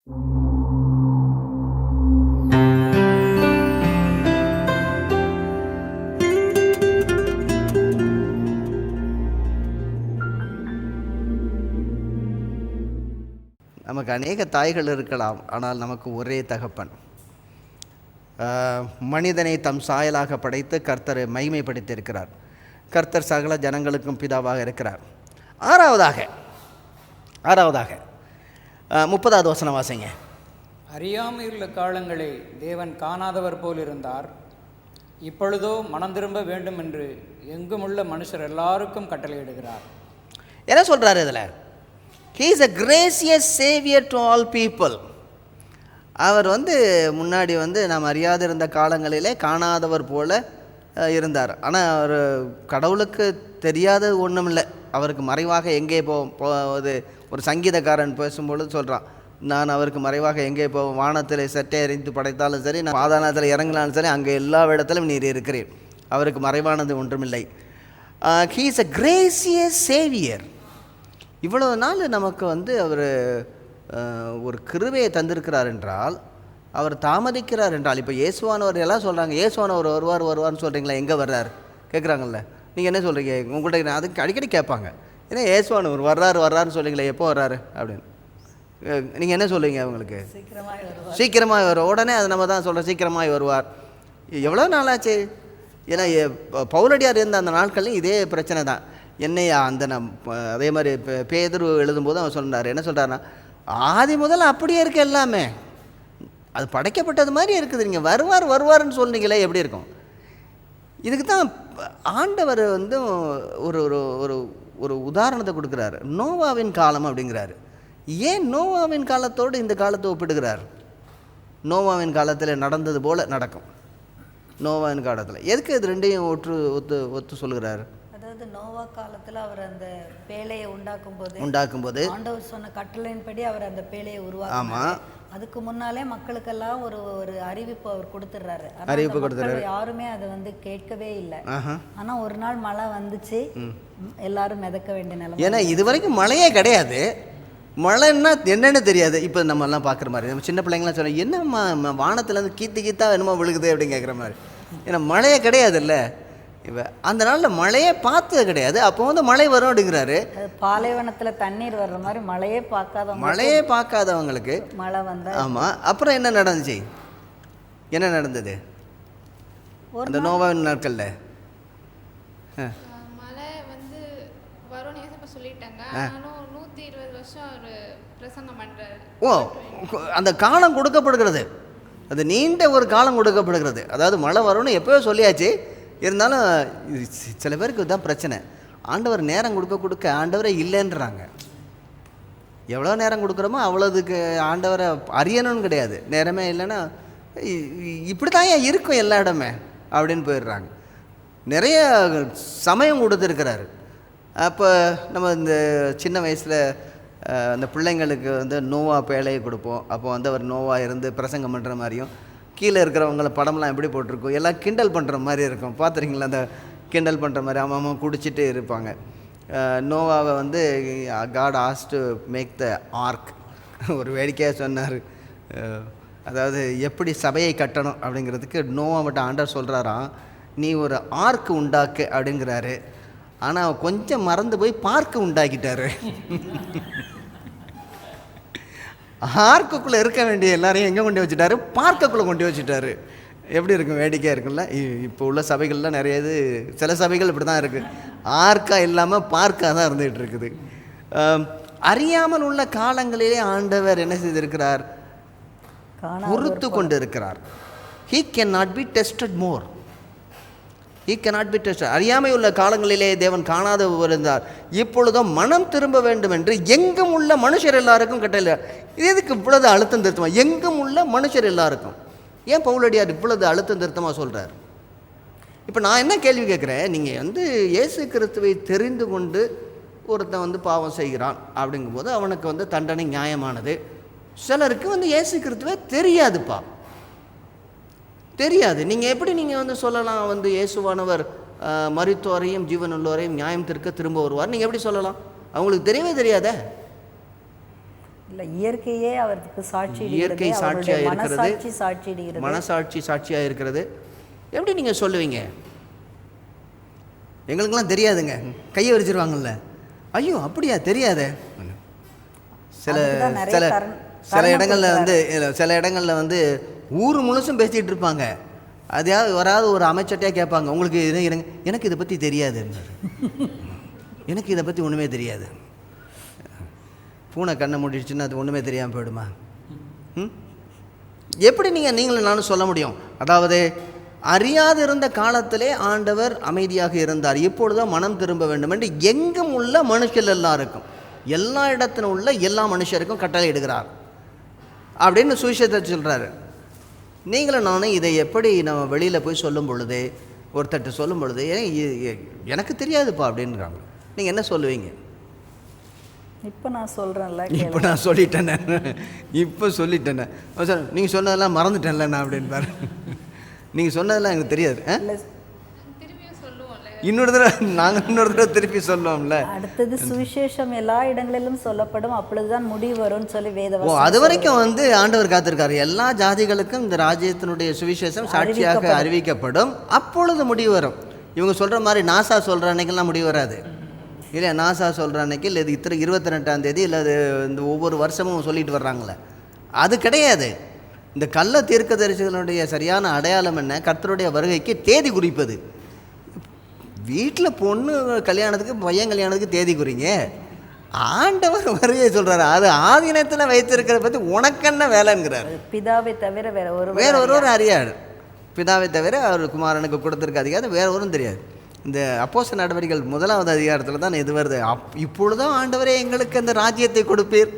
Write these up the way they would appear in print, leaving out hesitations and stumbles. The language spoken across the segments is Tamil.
நமக்கு அநேக தாய்கள் இருக்கலாம், ஆனால் நமக்கு ஒரே தகப்பன். மனிதனை தம் சாயலாக படைத்து கர்த்தரை மகிமைப்படுத்தியிருக்கிறார். கர்த்தர் சகல ஜனங்களுக்கும் பிதாவாக இருக்கிறார். ஆறாவதாக 30வது வசனம் வாசிங்க. அறியாமையுள்ள காலங்களை தேவன் காணாதவர் போல் இருந்தார், இப்பொழுதோ மனம் திரும்ப வேண்டும் என்று எங்குமுள்ள மனுஷர் எல்லாருக்கும் கட்டளையிடுகிறார். என்ன சொல்கிறார் இதில்? He is a gracious savior to all people. அவர் முன்னாடி நாம் அறியாத இருந்த காலங்களிலே காணாதவர் போல இருந்தார். ஆனால் அவர் கடவுளுக்கு தெரியாத ஒன்றும் இல்லை. அவருக்கு மறைவாக எங்கே போவது? ஒரு சங்கீதக்காரன் பேசும்பொழுது சொல்கிறான், நான் அவருக்கு மறைவாக எங்கே போவோம்? வானத்தில் சட்டை எறிந்து படைத்தாலும் சரி, நான் பாதாளத்தில் இறங்கினாலும் சரி, அங்கே எல்லா இடத்திலும் நீர் இருக்கிறீர். அவருக்கு மறைவானது ஒன்றுமில்லை. He is a gracious savior. இவ்வளவு நாள் நமக்கு அவர் ஒரு கிருபையை தந்திருக்கிறார் என்றால், அவர் தாமதிக்கிறார் என்றால், இப்போ இயேசுவானவர் எல்லாம் சொல்கிறாங்க, இயேசுவானவர் வருவார்னு சொல்கிறீங்களா? எங்கே வர்றார் கேட்குறாங்கல்ல. நீங்கள் என்ன சொல்கிறீங்க? உங்கள்கிட்ட அதுக்கு அடிக்கடி கேட்பாங்க, ஏன்னா இயேசுவானவர் வர்றாருன்னு சொல்கிறீங்களா, எப்போ வர்றாரு அப்படின்னு. நீங்கள் என்ன சொல்லுவீங்க அவங்களுக்கு? சீக்கிரமாக வருவார். உடனே அதை நம்ம தான் சொல்கிறோம், சீக்கிரமாக வருவார். எவ்வளோ நாளாச்சு? ஏன்னா பவுலடியார் இருந்த அந்த நாட்கள்லையும் இதே பிரச்சனை தான். என்னையா அதே மாதிரி பேதுரு எழுதும்போது அவர் சொன்னார், என்ன சொல்கிறாருன்னா, ஆதி முதல் அப்படியே இருக்குது, எல்லாமே அது படைக்கப்பட்டது மாதிரி இருக்குது. நீங்கள் வருவார்னு சொன்னீங்களே, எப்படி இருக்கும்? இதுக்கு தான் ஆண்டவர் ஒரு ஒரு ஒரு உதாரணத்தை கொடுக்குறாரு. நோவாவின் காலம் அப்படிங்கிறாரு. ஏன் நோவாவின் காலத்தோடு இந்த காலத்தை ஒப்பிடுகிறார்? நோவாவின் காலத்தில் நடந்தது போல் நடக்கும். நோவாவின் காலத்தில் எதுக்கு இது ரெண்டையும் ஒத்து சொல்கிறார்? அதாவது நோவா காலத்தில் அவர் அந்த பேழையை உண்டாக்கும் போது ஆண்டவர் சொன்ன கட்டளையின்படி அவர் அந்த பேழையை உருவாக்கினார். அதுக்கு முன்னாலே மக்களுக்கெல்லாம் ஒரு அறிவிப்பு அவர் கொடுத்துறாரு. யாருமே அதை கேட்கவே இல்லை. ஆனா ஒரு நாள் மழை வந்துச்சு, எல்லாரும் மிதக்க வேண்டிய நிலைமை. ஏன்னா இது வரைக்கும் மழையே கிடையாது. மழைன்னா என்னன்னு தெரியாது. இப்போ நம்ம எல்லாம் பார்க்குற மாதிரி, நம்ம சின்ன பிள்ளைங்களாம் சொல்ல, என்னம்மா வானத்துலேருந்து கீத்தா என்னமோ விழுகுது அப்படின்னு கேட்குற மாதிரி. ஏன்னா மழையே கிடையாதுல்ல. இப்போ அந்த நாளில் மழையே பார்த்தது கிடையாது. அப்போ மழை வரும் அப்படிங்கிறாரு. பாலைவனத்தில் தண்ணீர் வர்ற மாதிரி மழையே பார்க்காதவங்களுக்கு மழை வந்தா. ஆமாம். அப்புறம் என்ன நடந்துச்சு? என்ன நடந்தது அந்த நோவாவின் நாட்களில்? மழை வரும்னு சொல்லிட்டாங்க. 120 வருஷம் அவர் பிரசங்கம் பண்றாரு. அந்த காலம் கொடுக்கப்படுகிறது. அது நீண்ட ஒரு காலம் கொடுக்கப்படுகிறது. அதாவது மழை வரும்னு எப்போயோ சொல்லியாச்சு. இருந்தாலும் சில பேருக்கு தான் பிரச்சனை. ஆண்டவர் நேரம் கொடுக்க ஆண்டவரே இல்லைன்றாங்க. எவ்வளோ நேரம் கொடுக்குறோமோ அவ்வளோதுக்கு ஆண்டவரை அறியணும்னு கிடையாது. நேரமே இல்லைன்னா இப்படி தான் ஏன் இருக்கும் எல்லா இடமே அப்படின்னு போயிடுறாங்க. நிறைய சமயம் கொடுத்துருக்கிறாரு. அப்போ நம்ம இந்த சின்ன வயசில் அந்த பிள்ளைங்களுக்கு நோவா பேழையை கொடுப்போம். அப்போ அவர் நோவா இருந்து பிரசங்கம் பண்ணுற மாதிரியும், கீழே இருக்கிறவங்கள படம்லாம் எப்படி போட்டிருக்கோம், எல்லாம் கிண்டல் பண்ணுற மாதிரி இருக்கும். பார்த்துருக்கீங்களா? அந்த கிண்டல் பண்ணுற மாதிரி அம்மா குடிச்சிட்டு இருப்பாங்க. நோவாவை God asked to make the ark. ஒரு வேடிக்கையாக சொன்னார். அதாவது எப்படி சபையை கட்டணும் அப்படிங்கிறதுக்கு நோவா மட்டும் ஆண்டவர் சொல்கிறாராம், நீ ஒரு ஆர்க் உண்டாக்கு அப்படிங்கிறாரு. ஆனால் கொஞ்சம் மறந்து போய் பார்க்கு உண்டாக்கிட்டாரு. ஆர்க்குள்ளே இருக்க வேண்டிய எல்லாரையும் எங்கே கொண்டு வச்சுட்டாரு? பார்க்குள்ளே கொண்டு வச்சுட்டாரு. எப்படி இருக்கும்? வேடிக்கையாக இருக்குல்ல. இப்போ உள்ள சபைகள்லாம் நிறைய சில சபைகள் இப்படி தான் இருக்குது. ஆர்க்காக இல்லாமல் பார்க்காக தான் இருந்துகிட்டு இருக்குது. அறியாமல் உள்ள காலங்களிலே ஆண்டவர் என்ன செய்திருக்கிறார்? பொறுத்து கொண்டு இருக்கிறார். He cannot be tested more. He cannot be tested. அறியாமை உள்ள காலங்களிலே தேவன் காணாத இருந்தார், இப்பொழுதும் மனம் திரும்ப வேண்டும் என்று எங்கும் உள்ள மனுஷர் எல்லாருக்கும் கட்டளை. இதுக்கு இவ்வளவு அழுத்தம் திருத்தமாக? எங்கும் உள்ள மனுஷர் எல்லாருக்கும். ஏன் பவுலடியார் இவ்வளவு அழுத்தம் திருத்தமாக சொல்கிறார்? இப்போ நான் என்ன கேள்வி கேட்குறேன், நீங்கள் இயேசு கிறிஸ்துவை தெரிந்து கொண்டு ஒருத்தன் பாவம் செய்கிறான் அப்படிங்கும்போது அவனுக்கு தண்டனை நியாயமானது. சிலருக்கு இயேசு கிறிஸ்துவே தெரியாதுப்பா, தெரியாது. நீங்கள் எப்படி நீங்கள் சொல்லலாம் இயேசுவானவர் மரித்தோரையும் ஜீவனுள்ளோரையும் நியாயம் தீர்க்க திரும்ப வருவார்? நீங்கள் எப்படி சொல்லலாம்? அவங்களுக்கு தெரியவே தெரியாத. இல்லை, இயற்கையே அவருக்கு சாட்சி, இயற்கை சாட்சியாக இருக்கிறது, மனசாட்சி சாட்சியிடுகிறது, மனசாட்சி சாட்சியாக இருக்கிறது. எப்படி நீங்கள் சொல்லுவீங்க? எங்களுக்கெல்லாம் தெரியாதுங்க, கையை வரிச்சிருவாங்கல்ல. ஐயோ அப்படியா, தெரியாத. சில சில சில இடங்களில் வந்து சில இடங்களில் வந்து ஊர் முழுசும் பேசிகிட்டு இருப்பாங்க. அதையாவது வராது ஒரு அமைச்சட்டையாக கேட்பாங்க, உங்களுக்கு இது எனக்கு இதை பற்றி தெரியாது, எனக்கு இதை பற்றி ஒன்றுமே தெரியாது. பூனை கண்ணை மூடிடுச்சுன்னா அது ஒன்றுமே தெரியாமல் போயிடுமா? எப்படி நீங்களும் நானும் சொல்ல முடியும்? அதாவது அறியாது இருந்த காலத்திலே ஆண்டவர் அமைதியாக இருந்தார், இப்பொழுதோ மனம் திரும்ப வேண்டும் என்று எங்கும் உள்ள மனுஷர்கள் எல்லாருக்கும், எல்லா இடத்திலும் உள்ள எல்லா மனுஷருக்கும் கட்டளை இடுகிறார் அப்படின்னு சுவிசேஷத்தை சொல்கிறாரு. நீங்களும் நானும் இதை எப்படி நம்ம வெளியில் போய் சொல்லும் பொழுது, ஒருத்தட்டு சொல்லும் பொழுது எனக்கு தெரியாதுப்பா அப்படின்றாங்க, நீங்கள் என்ன சொல்லுவீங்க? இப்போ நான் சொல்கிறேன்ல, இப்போ நான் சொல்லிட்டேன், இப்போ சொல்லிட்டேன் சார், நீங்கள் சொன்னதெல்லாம் மறந்துட்டேன்ல நான் அப்படின்னு பாரு. நீங்கள் சொன்னதெல்லாம் எனக்கு தெரியாது, இன்னொரு தடவை நாங்கள் இன்னொரு தடவை திருப்பி சொல்லுவோம்ல. அடுத்தது சுவிசேஷம் எல்லா இடங்களிலும் சொல்லப்படும், அப்பொழுதுதான் முடிவு வரும்னு சொல்லி வேதவசனம். அது வரைக்கும் வந்து ஆண்டவர் காத்திருக்காரு, எல்லா ஜாதிகளுக்கும் இந்த ராஜ்யத்தினுடைய சுவிசேஷம் சாட்சியாக அறிவிக்கப்படும், அப்பொழுது முடிவு வரும். இவங்க சொல்கிற மாதிரி நாசா சொல்கிற அன்னைக்கெல்லாம் முடிவு வராது இல்லையா? நாசா சொல்கிற அன்னைக்கு இல்லை இது 22ஆம் தேதி இல்லை அது இந்த ஒவ்வொரு வருஷமும் சொல்லிட்டு வர்றாங்களே, அது கிடையாது. இந்த கள்ள தீர்க்கதரிசிகளுடைய சரியான அடையாளம் என்ன? கர்த்தருடைய வருகைக்கு தேதி குறிப்பது. வீட்டில் பொண்ணு கல்யாணத்துக்கு பையன் கல்யாணத்துக்கு தேதி குறிங்க, ஆண்டவர் வருகையை சொல்கிறாரு, அது ஆதீனத்தில் வைத்திருக்கிறத பற்றி உனக்கென்ன வேலைங்கிறார். பிதாவை தவிர வேற ஒரு அறியாடு, பிதாவை தவிர அவர் குமாரனுக்கு கொடுத்துருக்க அதிகாரம் வேற ஒன்றும் தெரியாது. இந்த அப்போஸ்தலர் நடவடிக்கைகள் 1வது அதிகாரத்தில் தான் இது வருது. இப்பொழுதும் ஆண்டவரே எங்களுக்கு அந்த ராஜ்யத்தை கொடுப்பீர்,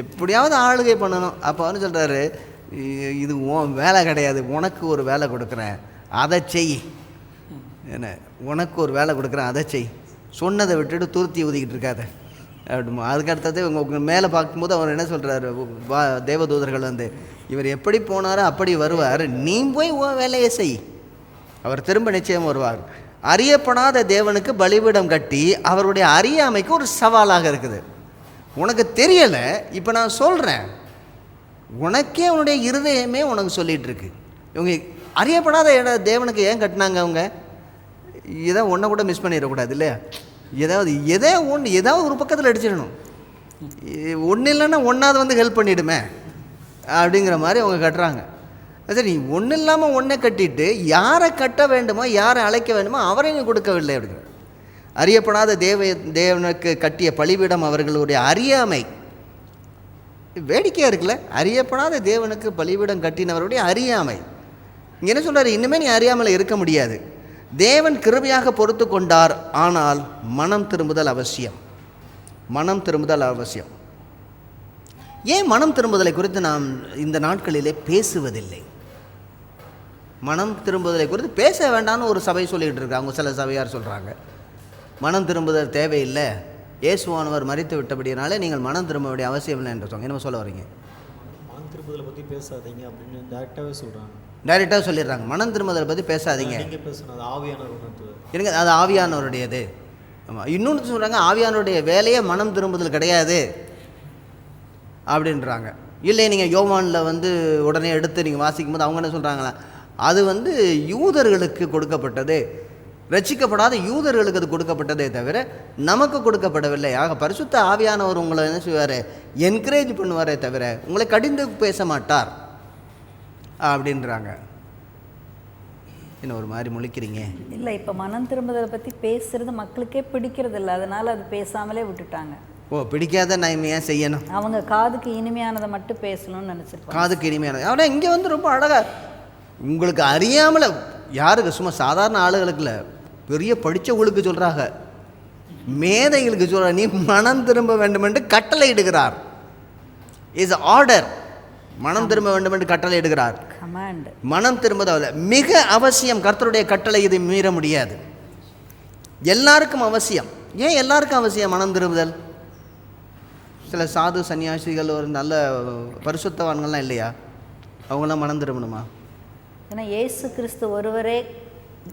எப்படியாவது ஆளுகை பண்ணணும். அப்போ அவனு சொல்கிறாரு, இது வேலை கிடையாது, உனக்கு ஒரு வேலை கொடுக்குறேன், அதை செய். என்ன, உனக்கு ஒரு வேலை கொடுக்குறேன், அதை செய். சொன்னதை விட்டுட்டு துருத்தி ஊதிக்கிட்டு இருக்காத அப்படிமா. அதுக்கு அடுத்தது உங்கள் மேலே பார்க்கும்போது அவர் என்ன சொல்கிறாரு, தேவதூதர்கள் வந்து இவர் எப்படி போனாரோ அப்படி வருவார், நீ போய் வேலையை செய், அவர் திரும்ப நிச்சயம் வருவார். அறியப்படாத தேவனுக்கு பலிபீடம் கட்டி அவருடைய அறியாமைக்கு ஒரு சவாலாக இருக்குது. உனக்கு தெரியலை, இப்போ நான் சொல்கிறேன், உனக்கே உன்னுடைய இருதயமே உனக்கு சொல்லிகிட்டு இருக்கு. இவங்க அறியப்படாத தேவனுக்கு ஏன் கட்டினாங்க? அவங்க இதை ஒன்றை கூட மிஸ் பண்ணிடக்கூடாது இல்லையா? ஏதாவது ஒரு பக்கத்தில் அடிச்சிடணும், ஒன்று இல்லைன்னா ஒன்றாவது வந்து ஹெல்ப் பண்ணிவிடுமே அப்படிங்கிற மாதிரி அவங்க கட்டுறாங்க. சரி, ஒன்றும் இல்லாமல் ஒன்றை கட்டிட்டு யாரை கட்ட வேண்டுமோ யாரை அழைக்க வேண்டுமோ அவரையும் கொடுக்கவில்லை அப்படிங்கிற. அறியப்படாத தேவனுக்கு கட்டிய பலிபீடம் அவர்களுடைய அறியாமை வேடிக்கையாக இருக்குல்ல. அறியப்படாத தேவனுக்கு பலிபீடம் கட்டினவருடைய அறியாமை. இங்கே என்ன சொல்கிறார்? இன்னுமே நீ அறியாமல் இருக்க முடியாது, தேவன் கிருபையாக பொறுத்து கொண்டார், ஆனால் மனம் திரும்புதல் அவசியம். மனம் திரும்புதல் அவசியம். ஏன் மனம் திரும்புதலை குறித்து நாம் இந்த நாட்களிலே பேசுவதில்லை? மனம் திரும்புதலை குறித்து பேச வேண்டாம்னு ஒரு சபை சொல்லிகிட்டு இருக்காங்க, சில சபையார் சொல்கிறாங்க மனம் திரும்புதல் தேவையில்லை, இயேசுவானவர் மரித்து விட்டபடினாலே நீங்கள் மனம் திரும்ப வேண்டிய அவசியம் இல்லை என்று சொல்லுங்க. என்ன சொல்ல வரீங்க? மனம் திரும்புதலை பற்றி பேசாதீங்க அப்படின்னு டைரெக்டாகவே சொல்கிறாங்க. டைரெக்டாக சொல்லிடுறாங்க, மனம் திரும்புதலை பற்றி பேசாதீங்க. பேசுனது ஆவியானவர் எனக்கு அது ஆவியானவருடையது. ஆமாம், இன்னொன்று சொல்கிறாங்க, ஆவியானவருடைய வேலையே மனம் திரும்புதல் கிடையாது அப்படின்றாங்க. இல்லை, நீங்கள் யோவானில் வந்து உடனே எடுத்து நீங்கள் வாசிக்கும் போது அவங்க என்ன சொல்கிறாங்களா, அது வந்து யூதர்களுக்கு கொடுக்கப்பட்டது, ரட்சிக்கப்படாத யூதர்களுக்கு அது கொடுக்கப்பட்டதே தவிர நமக்கு கொடுக்கப்படவில்லை. ஆக பரிசுத்த ஆவியானவர் உங்களை என்ன செய்வார்? என்கரேஜ் பண்ணுவாரே தவிர உங்களை கடிந்து பேச மாட்டார் அப்படின்றாங்க. என்ன ஒரு மாதிரி முழிக்கிறீங்க? இல்லை, இப்போ மனம் திரும்புதலை பற்றி பேசுறது மக்களுக்கே பிடிக்கிறது இல்லை, அதனால் அது பேசாமலே விட்டுட்டாங்க. ஓ, பிடிக்காத நான் ஏன் செய்யணும்? அவங்க காதுக்கு இனிமையானதை மட்டும் பேசணும்னு நினச்சிருப்பாங்க. காதுக்கு இனிமையானது. ஆனால் இங்கே வந்து ரொம்ப அழகாக உங்களுக்கு அறியாமல், யாருக்கு சும்மா சாதாரண ஆளுகளுக்கு இல்லை, பெரிய படித்தவங்களுக்கு சொல்கிறாங்க, மேதைகளுக்கு சொல்கிறார், நீ மனம் திரும்ப வேண்டும் என்று கட்டளை இடுகிறார். Is order. மனம் திரும்ப வேண்டும் என்று கட்டளை இடுகிறார். கமாண்ட். மனம் திரும்புதல் மிக அவசியம். கர்த்தருடைய கட்டளை இதை மீற முடியாது. எல்லாருக்கும் அவசியம். ஏன் எல்லாருக்கும் அவசியம் மனம் திரும்புதல்? சில சாது சன்னியாசிகள், ஒரு நல்ல பரிசுத்தவான்கள்லாம் இல்லையா? அவங்களாம் மனம் திரும்பணுமா? ஏன்னா இயேசு கிறிஸ்து ஒருவரே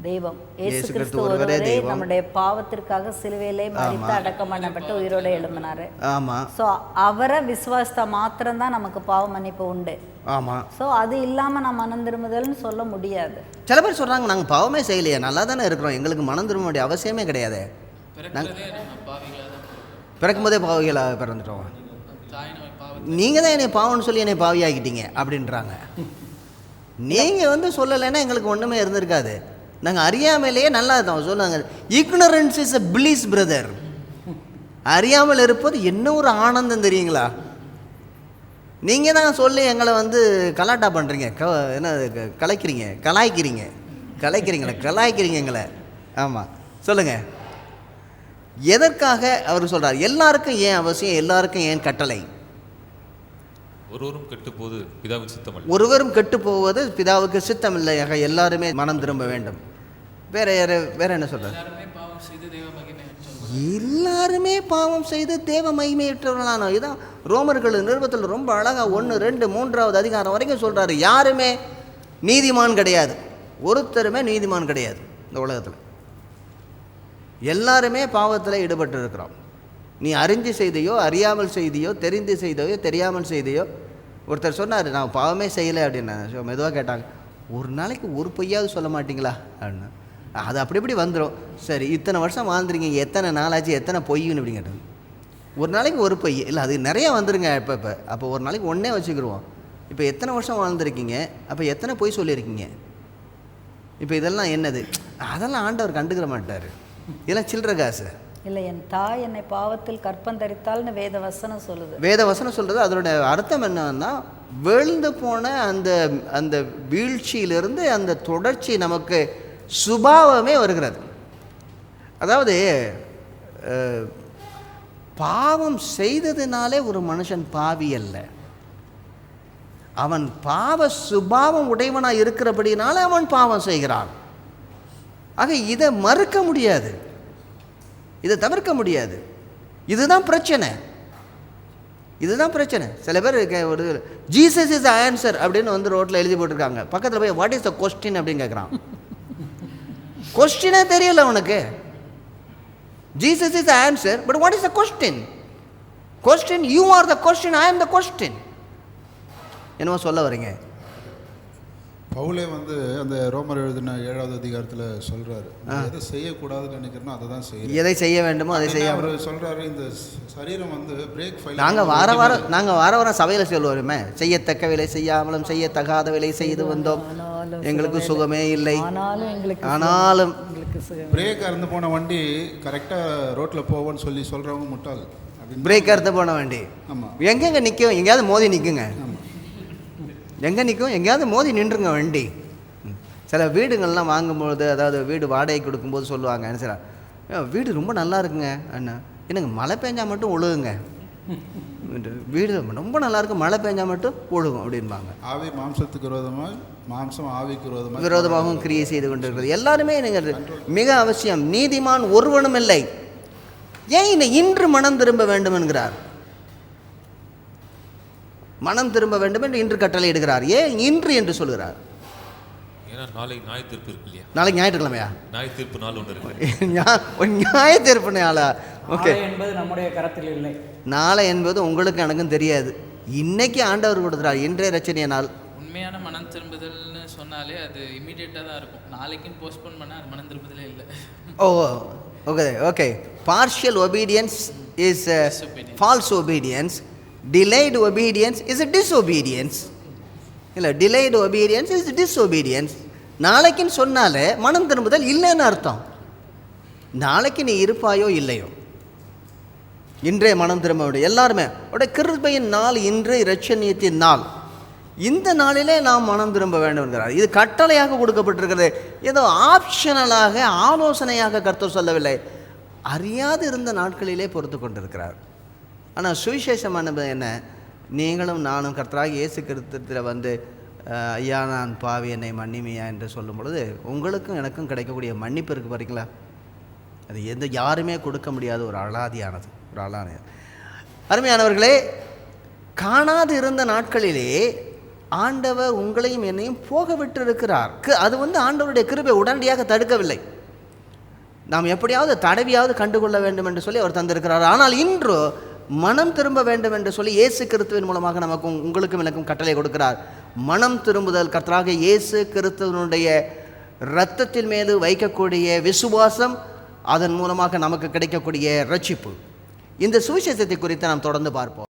தெய்வம். இயேசு இயேசு கிறிஸ்து கிறிஸ்து ஒருவரே ஒருவரே தெய்வம். நம்முடைய பாவத்திற்காக சிலுவையிலே மரித்து அடக்கம் பண்ணப்பட்டு உயிரோட எழும்பினாரு. ஆமாம் ஸோ அவரை விசுவாசத்தை மாத்திரம்தான் நமக்கு பாவ மன்னிப்பு உண்டு. ஆமாம். ஸோ அது இல்லாமல் நான் மனம் திரும்புதல்னு சொல்ல முடியாது. சில பேர் சொல்கிறாங்க நாங்கள் பாவமே செய்யலையே, நல்லா தானே இருக்கிறோம், எங்களுக்கு மனம் திரும்ப வேண்டிய அவசியமே கிடையாது, பிறக்கும் போதே பாவிகளாக பிறந்துட்டோம், நீங்கள் தான் என்னை பாவம்னு சொல்லி என்னை பாவியாக்கிட்டீங்க அப்படின்றாங்க. நீங்கள் வந்து சொல்லலைன்னா எங்களுக்கு ஒன்றுமே இருந்திருக்காது, நாங்கள் அறியாமலேயே நல்லா இருந்தோம். சொல்லுவாங்க ignorance is a bliss brother. அறியாமல் இருப்பது என்ன ஒரு ஆனந்தம் தெரியுங்களா? நீங்கள் தான் சொல்லி எங்களை வந்து கலாட்டா பண்ணுறீங்க, என்ன கலாய்க்கிறீங்க எங்களை. ஆமாம், சொல்லுங்கள். எதற்காக அவர் சொல்கிறார்? எல்லாருக்கும் ஏன் அவசியம், எல்லாருக்கும் ஏன் கட்டளை? ஒருவரும் கெட்டு போவது பிதாவுக்கு சித்தமல்ல. ஒருவரும் கெட்டு போவது பிதாவுக்கு சித்தமில்லையாக எல்லாருமே மனம் திரும்ப வேண்டும். வேற என்ன சொல்றாரு? எல்லாருமே பாவம் செய்து தேவ மகிமையற்றவர்களானோம். இதான் ரோமர்கள் நிருபத்தில் ரொம்ப அழகா 1, 2, 3வது அதிகாரம் வரைக்கும் சொல்றாரு. யாருமே நீதிமான் கிடையாது, ஒருத்தருமே நீதிமான் கிடையாது இந்த உலகத்தில். எல்லாருமே பாவத்தில் ஈடுபட்டு இருக்கிறோம். நீ அறிஞ்சு செய்தையோ அறியாமல் செய்தியோ, தெரிந்து செய்தையோ தெரியாமல் செய்தையோ. ஒருத்தர் சொன்னார் நான் பாவமே செய்யலை அப்படின்னு. மெதுவாக கேட்டாங்க, ஒரு நாளைக்கு ஒரு பொய்யாவது சொல்ல மாட்டிங்களா அப்படின்னு. அது அப்படி இப்படி வந்துடும். சரி, இத்தனை வருஷம் வாழ்ந்துருக்கீங்க, எத்தனை நாளாச்சு, எத்தனை பொய்ன்னு இப்படி கேட்டாங்க. ஒரு நாளைக்கு ஒரு பொய் இல்லை, அது நிறையா வந்துருங்க. இப்போ அப்போ ஒரு நாளைக்கு ஒன்றே வச்சுக்கிடுவோம். இப்போ எத்தனை வருஷம் வாழ்ந்துருக்கீங்க, அப்போ எத்தனை பொய் சொல்லியிருக்கீங்க? இப்போ இதெல்லாம் என்னது? அதெல்லாம் ஆண்டவர் கண்டுக்கிற மாட்டார், இதெல்லாம் சில்லற காசு இல்லை. என் தாய் என்னை பாவத்தில் கற்பந்தரித்தால்னு வேத வசனம் சொல்லுது. வேத வசனம் சொல்கிறது. அதோட அர்த்தம் என்னன்னா, விழுந்து போன அந்த வீழ்ச்சியிலிருந்து அந்த தொடர்ச்சி நமக்கு சுபாவமே வருகிறது. அதாவது பாவம் செய்ததுனாலே ஒரு மனுஷன் பாவி அல்ல, அவன் பாவ சுபாவம் உடையவனாக இருக்கிறபடினால அவன் பாவம் செய்கிறான். ஆக இதை மறுக்க முடியாது, இதை தவிர்க்க முடியாது. இதுதான் பிரச்சனை. சில பேர் ஒரு ஜீசஸ் இஸ் ஆன்சர் அப்படின்னு வந்து ரோட்டில் எழுதி போட்டிருக்காங்க. பக்கத்தில் போய் வாட் இஸ் த கொஸ்டின் அப்படின்னு கேட்குறான். கொஸ்டினே தெரியல அவனுக்கு. Jesus is answer, but what is the question? You are the question, I am the question. என்னவோ சொல்ல வரீங்க? பவுலே வந்து அந்த ரோமர் எழுதின 7வது அதிகாரத்தில் சொல்கிறாரு, எதை செய்யக்கூடாதுன்னு நினைக்கிறனோ அதை தான் செய்யணும், எதை செய்ய வேண்டுமோ அதை செய்ய. அவர் சொல்கிறாரு இந்த சரீரம் வந்து பிரேக் ஃபைல். நாங்கள் வார வாரம் சபையில் சொல்லுவோமே, செய்யத்தக்க வேலை செய்யாமலும் செய்யத்தகாத வேலை செய்து வந்தோம், எங்களுக்கு சுகமே இல்லை. ஆனாலும் பிரேக் அறுந்து போன வண்டி கரெக்டாக ரோட்டில் போவோன்னு சொல்லி சொல்கிறவங்க முட்டாள். பிரேக் அறுந்து போன வண்டி எங்கெங்க நிற்கும்? எங்கேயாவது மோதி நிற்குங்க. எங்கே நிற்கும்? எங்கேயாவது மோதி நின்றுங்க வண்டி. சில வீடுங்கள்லாம் வாங்கும்போது, அதாவது வீடு வாடகை கொடுக்கும்போது சொல்லுவாங்க, என்ன சார் வீடு ரொம்ப நல்லா இருக்குங்க அண்ணா, என்னங்க மழை பெஞ்சால் மட்டும் ஒழுகுங்க, வீடு ரொம்ப நல்லா இருக்கும், மழை பெஞ்சால் மட்டும் ஒழுகும் அப்படின்பாங்க. ஆவி மாம்சத்துக்கு விரோதமாக, மாம்சம் ஆவிக்கு விரோதமாகவும் கிரியை செய்து கொண்டு இருக்கிறது. எல்லாருமே நீங்கள் மிக அவசியம். நீதிமான் ஒருவனும் இல்லை. ஏன் இந்த இன்று மனம் திரும்ப வேண்டும் என்கிறார்? மனம் திரும்ப வேண்டும் என்று இன்று கட்டளை இடுகிறார். ஏன் இன்று என்று சொல்கிறார்? ஏன்னா நாளைக்கு நியாய தீர்ப்பு இருக்கு இல்லையா? நாளைக்கு ஞாயிற்றுக்கிழமையா? நியாய தீர்ப்பு நாள் ஒன்று இருக்கு. நியாய தீர்ப்பு நாளா? ஓகே. என்பது நம்முடைய கரத்தில் இல்லை. நாளை என்பது உங்களுக்கு எனக்கும் தெரியாது. இன்னைக்கு ஆண்டவர் கொடுக்குறார், இன்றைய ரச்சனைய நாள். உண்மையான மனம் திரும்புதல்னு சொன்னாலே அது இமீடியட்டாக தான் இருக்கும். நாளைக்குன்னு போஸ்ட்போன் பண்ணால் அது மனம் திரும்புதலே இல்லை. Okay. Partial obedience is false obedience. Delayed obedience is a disobedience. இல்லை, delayed obedience is disobedience. நாளைக்குன்னு சொன்னாலே மனம் திரும்புதல் இல்லைன்னு அர்த்தம். நாளைக்கு நீ இருப்பாயோ இல்லையோ, இன்றே மனம் திரும்ப முடியும். எல்லாருமே உடைய கிருபையின் நாள் இன்று, இரட்சணியத்தின் நாள். இந்த நாளிலே நாம் மனம் திரும்ப வேண்டும் என்கிறார். இது கட்டளையாக கொடுக்கப்பட்டிருக்கிறது, ஏதோ ஆப்ஷனலாக ஆலோசனையாக கர்த்தர் சொல்லவில்லை. அறியாது இருந்த நாட்களிலே பொறுத்து கொண்டிருக்கிறார். ஆனால் சுவிசேஷமானது என்ன? நீங்களும் நானும் கர்த்தராகிய இயேசு கிறிஸ்துவில் வந்து ஐயா நான் பாவி என்னை மன்னிமையா என்று சொல்லும் பொழுது உங்களுக்கும் எனக்கும் கிடைக்கக்கூடிய மன்னிப்பு இருக்குது பாருங்களா, அது யாருமே கொடுக்க முடியாத ஒரு அலாதியானது. அருமையானவர்களே, காணாது இருந்த நாட்களிலே ஆண்டவர் உங்களையும் என்னையும் போக விட்டு இருக்கிறார். அது வந்து ஆண்டவருடைய கிருபை உடனடியாக தடுக்கவில்லை. நாம் எப்படியாவது தடவியாவது கண்டுகொள்ள வேண்டும் என்று சொல்லி அவர் தந்திருக்கிறார். ஆனால் இன்று மனம் திரும்ப வேண்டும் என்று சொல்லி இயேசு கிறிஸ்துவின் மூலமாக நமக்கு உங்களுக்கும் எனக்கும் கட்டளை கொடுக்கிறார். மனம் திரும்புதல், கர்த்தராக இயேசு கிறிஸ்துவனுடைய இரத்தத்தின் மீது வைக்கக்கூடிய விசுவாசம், அதன் மூலமாக நமக்கு கிடைக்கக்கூடிய ரட்சிப்பு. இந்த சுவிசேஷத்தை குறித்து நாம் தொடர்ந்து பார்ப்போம்.